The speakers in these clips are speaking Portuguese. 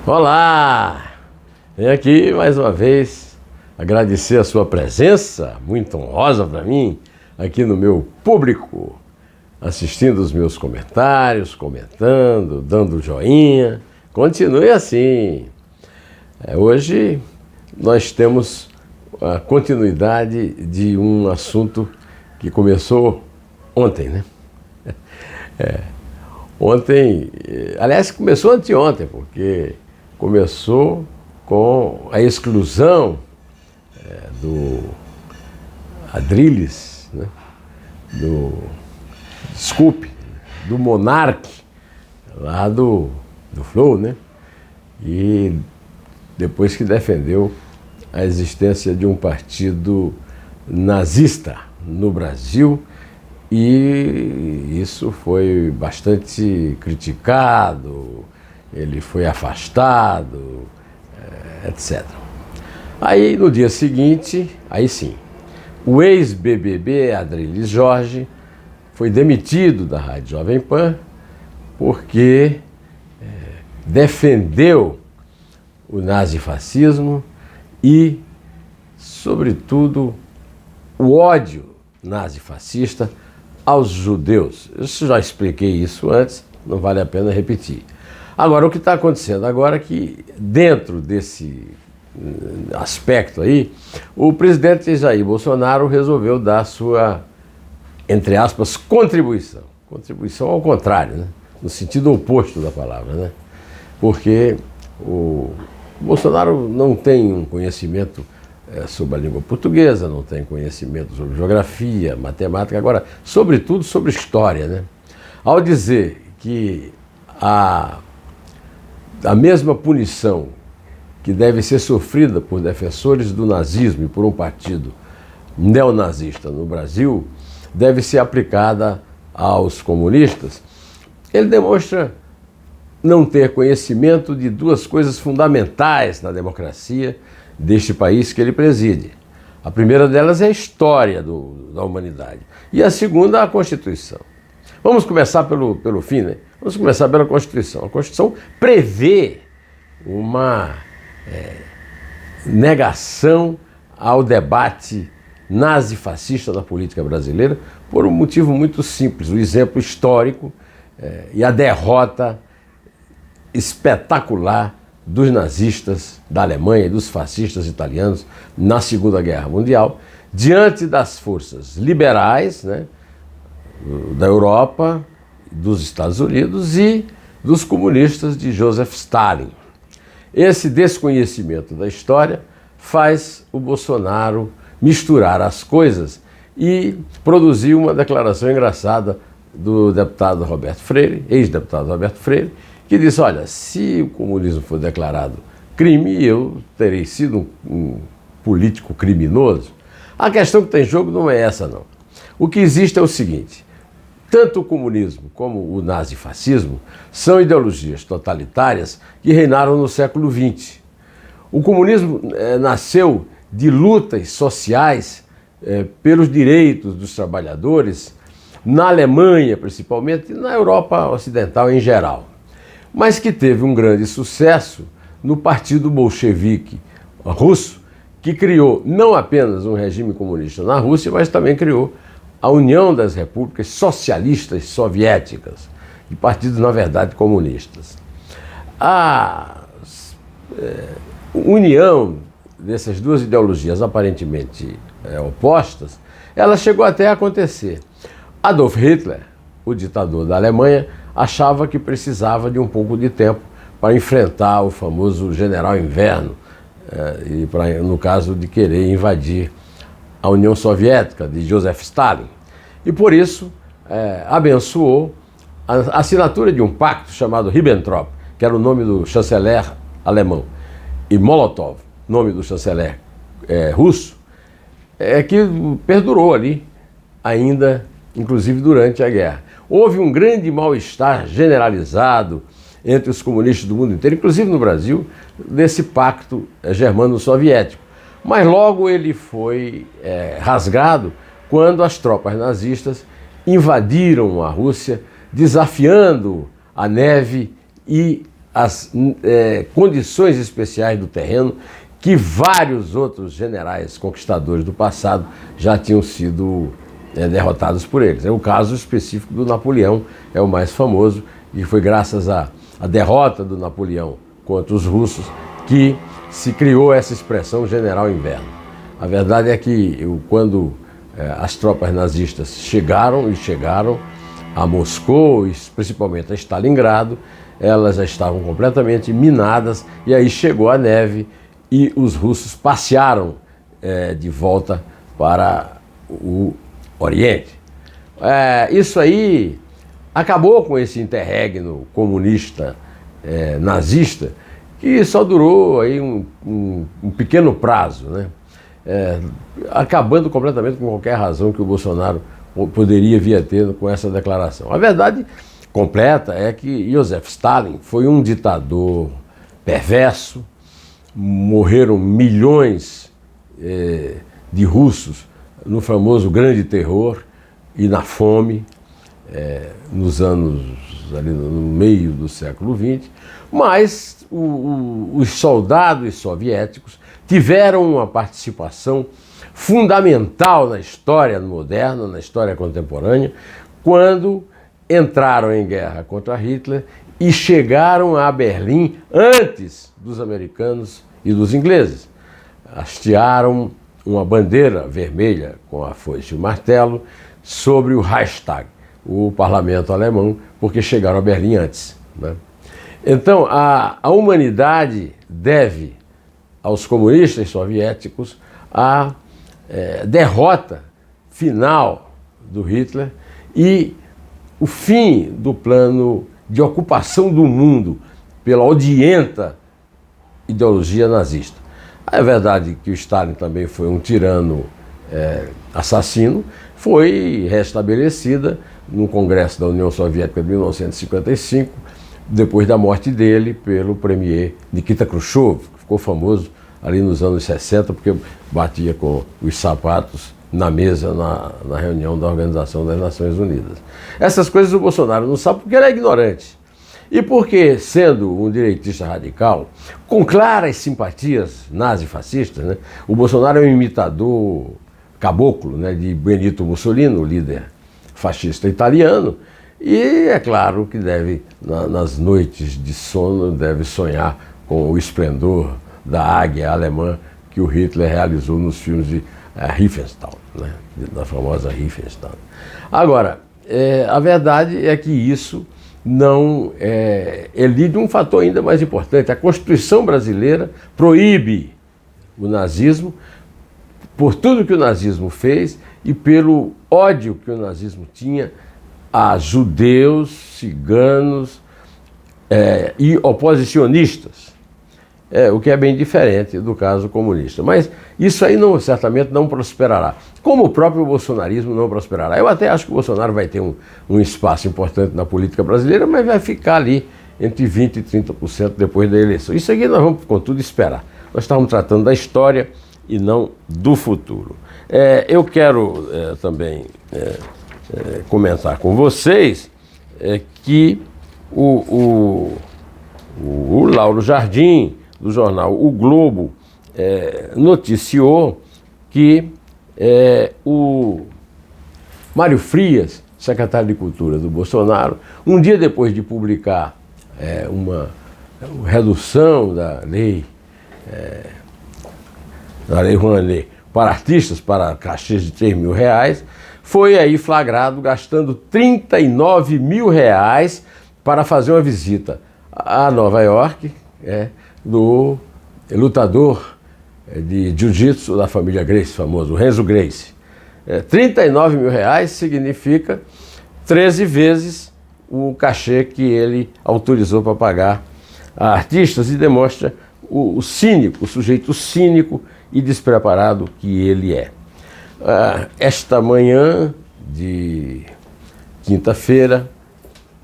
Olá! Venho aqui mais uma vez agradecer a sua presença, muito honrosa para mim, aqui no meu público, assistindo os meus comentários, comentando, dando joinha. Continue assim. Hoje nós temos a continuidade de um assunto que começou ontem, né? Ontem, aliás, começou anteontem, porque começou com a exclusão do Adrilles, né? do Monark, lá do Flow, né? E depois que defendeu a existência de um partido nazista no Brasil, e isso foi bastante criticado, ele foi afastado, etc. Aí no dia seguinte, aí sim, o ex-BBB Adrilles Jorge foi demitido da Rádio Jovem Pan porque defendeu o nazifascismo e, sobretudo, o ódio nazifascista aos judeus. Eu já expliquei isso antes, não vale a pena repetir. Agora, o que está acontecendo agora é que, dentro desse aspecto aí, o presidente Jair Bolsonaro resolveu dar sua, entre aspas, contribuição. Contribuição ao contrário, né? No sentido oposto da palavra, né? Porque o Bolsonaro não tem um conhecimento sobre a língua portuguesa, não tem conhecimento sobre geografia, matemática, agora, sobretudo sobre história, né? Ao dizer que a mesma punição que deve ser sofrida por defensores do nazismo e por um partido neonazista no Brasil deve ser aplicada aos comunistas, ele demonstra não ter conhecimento de duas coisas fundamentais na democracia deste país que ele preside. A primeira delas é a história da humanidade e a segunda a Constituição. Vamos começar pelo fim, né? Vamos começar pela Constituição. A Constituição prevê uma negação ao debate nazifascista da política brasileira por um motivo muito simples, o exemplo histórico e a derrota espetacular dos nazistas da Alemanha e dos fascistas italianos na Segunda Guerra Mundial, diante das forças liberais, né, da Europa, dos Estados Unidos e dos comunistas de Joseph Stalin. Esse desconhecimento da história faz o Bolsonaro misturar as coisas e produzir uma declaração engraçada do deputado Roberto Freire, ex-deputado Roberto Freire, que disse, olha, se o comunismo for declarado crime, eu terei sido um político criminoso. A questão que está em jogo não é essa, não. O que existe é o seguinte, tanto o comunismo como o nazifascismo são ideologias totalitárias que reinaram no século XX. O comunismo nasceu de lutas sociais pelos direitos dos trabalhadores, na Alemanha principalmente, e na Europa Ocidental em geral, mas que teve um grande sucesso no Partido Bolchevique russo, que criou não apenas um regime comunista na Rússia, mas também criou a União das Repúblicas Socialistas Soviéticas, de partidos, na verdade, comunistas. A união dessas duas ideologias aparentemente opostas, ela chegou até a acontecer. Adolf Hitler, o ditador da Alemanha, achava que precisava de um pouco de tempo para enfrentar o famoso General Inverno, no caso de querer invadir a União Soviética de Joseph Stalin. E por isso abençoou a assinatura de um pacto chamado Ribbentrop, que era o nome do chanceler alemão, e Molotov, nome do chanceler russo, que perdurou ali ainda, inclusive durante a guerra. Houve um grande mal-estar generalizado entre os comunistas do mundo inteiro, inclusive no Brasil, desse pacto germano-soviético. Mas logo ele foi rasgado quando as tropas nazistas invadiram a Rússia, desafiando a neve e as condições especiais do terreno que vários outros generais conquistadores do passado já tinham sido derrotados por eles. O caso específico do Napoleão é o mais famoso, e foi graças à derrota do Napoleão contra os russos que se criou essa expressão general inverno. A verdade é que quando as tropas nazistas chegaram a Moscou e principalmente a Stalingrado, elas já estavam completamente minadas, e aí chegou a neve e os russos passearam de volta para o Oriente. Isso aí acabou com esse interregno comunista nazista, que só durou aí um pequeno prazo, né? Acabando completamente com qualquer razão que o Bolsonaro poderia vir a ter com essa declaração. A verdade completa é que Joseph Stalin foi um ditador perverso, morreram milhões de russos no famoso Grande Terror e na fome, nos anos, ali no meio do século XX, mas os soldados soviéticos tiveram uma participação fundamental na história moderna, na história contemporânea, quando entraram em guerra contra Hitler e chegaram a Berlim antes dos americanos e dos ingleses. Hastearam uma bandeira vermelha com a foice e o martelo sobre o Reichstag, o parlamento alemão, porque chegaram a Berlim antes, né? Então, a humanidade deve aos comunistas soviéticos a derrota final do Hitler e o fim do plano de ocupação do mundo pela odienta ideologia nazista. É verdade que o Stalin também foi um tirano assassino, foi restabelecida no Congresso da União Soviética de 1955, depois da morte dele pelo premier Nikita Khrushchev, que ficou famoso ali nos anos 60, porque batia com os sapatos na mesa na reunião da Organização das Nações Unidas. Essas coisas o Bolsonaro não sabe porque ele é ignorante. E porque, sendo um direitista radical, com claras simpatias nazi-fascistas, né, o Bolsonaro é um imitador caboclo, né, de Benito Mussolini, o líder fascista italiano, e é claro que deve, nas noites de sono, deve sonhar com o esplendor da águia alemã que o Hitler realizou nos filmes de Riefenstahl, né, da famosa Riefenstahl. Agora, a verdade é que isso não elide um fator ainda mais importante. A Constituição brasileira proíbe o nazismo por tudo que o nazismo fez e pelo ódio que o nazismo tinha a judeus, ciganos e oposicionistas, o que é bem diferente do caso comunista. Mas isso aí certamente não prosperará, como o próprio bolsonarismo não prosperará. Eu até acho que o Bolsonaro vai ter um espaço importante na política brasileira, mas vai ficar ali entre 20% e 30% depois da eleição. Isso aqui nós vamos, contudo, esperar. Nós estamos tratando da história e não do futuro. Eu quero também comentar com vocês que o Lauro Jardim, do jornal O Globo, noticiou que o Mário Frias, secretário de Cultura do Bolsonaro, um dia depois de publicar uma redução da lei Rouanet para artistas, para cachês de R$3.000, foi aí flagrado gastando R$39 mil para fazer uma visita a Nova York, do lutador de jiu-jitsu da família Gracie, famoso Renzo Gracie. R$39 mil significa 13 vezes o cachê que ele autorizou para pagar a artistas e demonstra o sujeito cínico e despreparado que ele é. Esta manhã de quinta-feira,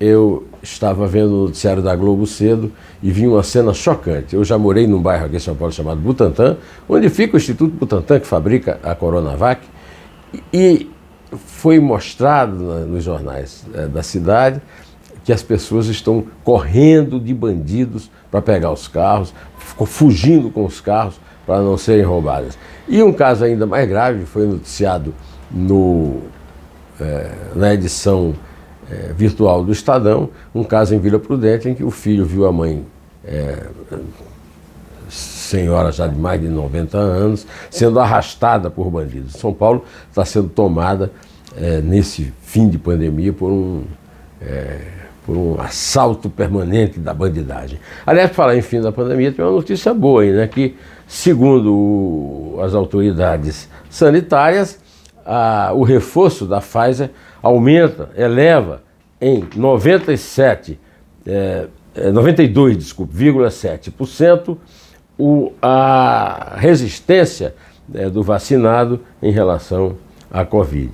eu estava vendo o noticiário da Globo cedo e vi uma cena chocante. Eu já morei num bairro aqui em São Paulo chamado Butantã, onde fica o Instituto Butantan, que fabrica a Coronavac, e foi mostrado nos jornais da cidade que as pessoas estão correndo de bandidos para pegar os carros, fugindo com os carros para não serem roubadas. E um caso ainda mais grave foi noticiado na edição virtual do Estadão, um caso em Vila Prudente em que o filho viu a mãe, senhora já de mais de 90 anos, sendo arrastada por bandidos. São Paulo está sendo tomada nesse fim de pandemia por um assalto permanente da bandidagem. Aliás, para falar em fim da pandemia, tem uma notícia boa aí, né? Que, segundo as autoridades sanitárias, o reforço da Pfizer eleva em 92,7% a resistência do vacinado em relação à Covid.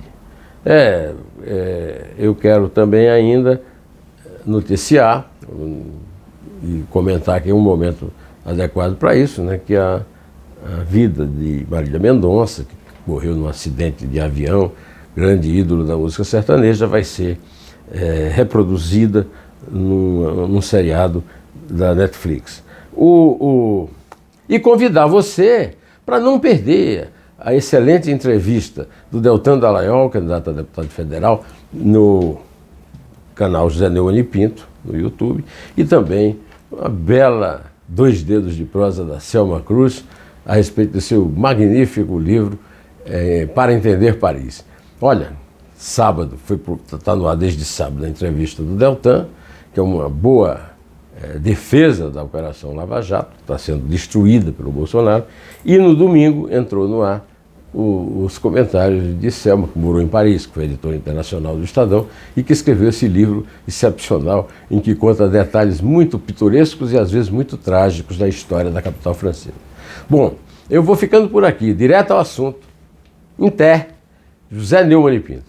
Eu quero também ainda noticiar e comentar que é um momento adequado para isso, né, que a vida de Marília Mendonça, que morreu num acidente de avião, grande ídolo da música sertaneja, vai ser reproduzida num seriado da Netflix. E convidar você para não perder a excelente entrevista do Deltan Dallagnol, candidato a deputado federal, no canal José Neumann e Pinto, no YouTube, e também uma bela 2 dedos de prosa da Selma Cruz a respeito do seu magnífico livro Para Entender Paris. Olha, sábado, está no ar desde sábado a entrevista do Deltan, que é uma boa defesa da Operação Lava Jato, que está sendo destruída pelo Bolsonaro, e no domingo entrou no ar os comentários de Selma, que morou em Paris, que foi editora internacional do Estadão, e que escreveu esse livro excepcional, em que conta detalhes muito pitorescos e às vezes muito trágicos da história da capital francesa. Bom, eu vou ficando por aqui, direto ao assunto. José Neumann e Pinto.